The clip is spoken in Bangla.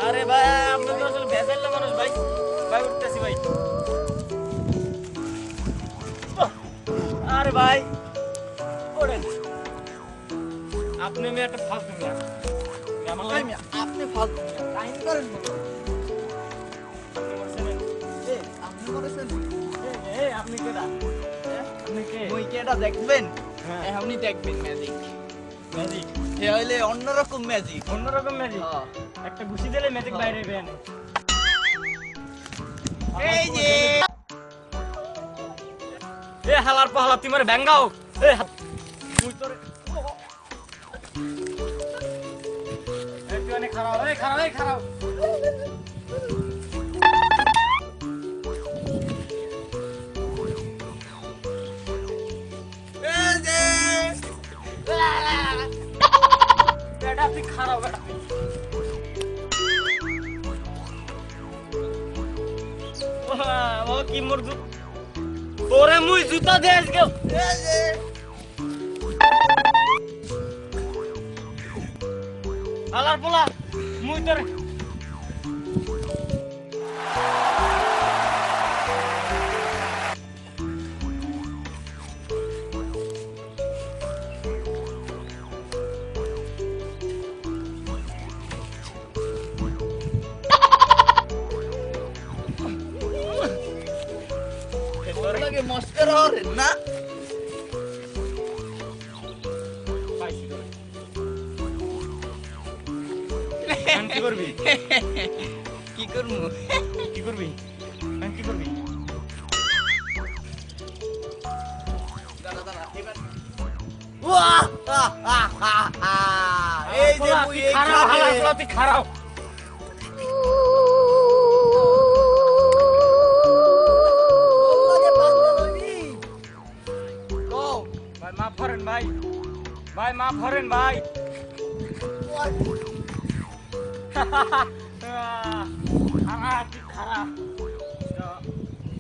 আরে ভাই আমরা তো আসলে ভেজাল মানুষ ভাই ভাই উঠতেছি ভাই আরে ভাই ওঠেন আপনি আমি একটা ফালতু মিয়া আপনি ফালতু টাইম করেন আপনি করেছেন আপনি কেডা আপনি কে ওই কেটা দেখবেন হ্যাঁ। আপনি দেখবেন ম্যাজিক ম্যাজিক সে হইলে অন্যরকম ম্যাজিক অন্যরকম ম্যাজিক একটা ঘুষি দিলে ম্যাজিক বাইরে বের এই যে এ হালার পাহালা তুই মারে ব্যাঙ্গাও এ তুই তোরে একটু অনেক খারাপ খারাপ এই যে বেটা তুই খারাপ বেটা ও কি মোর তোরে মুই জুতা দে আজকে এই যে হালার পোলা মুই তোরে লাগে মস্করা হরেন না পাইছি তোরে কি করবি কি করবো কি করবি কি করবি দাঁড়া দাঁড়া এবার এই যে মুই এই খারাপ হালার পোলা তুই খারাপ ভাই মাফ করেন ভাই ভাই মাফ করেন ভাই খারাপ খারাপ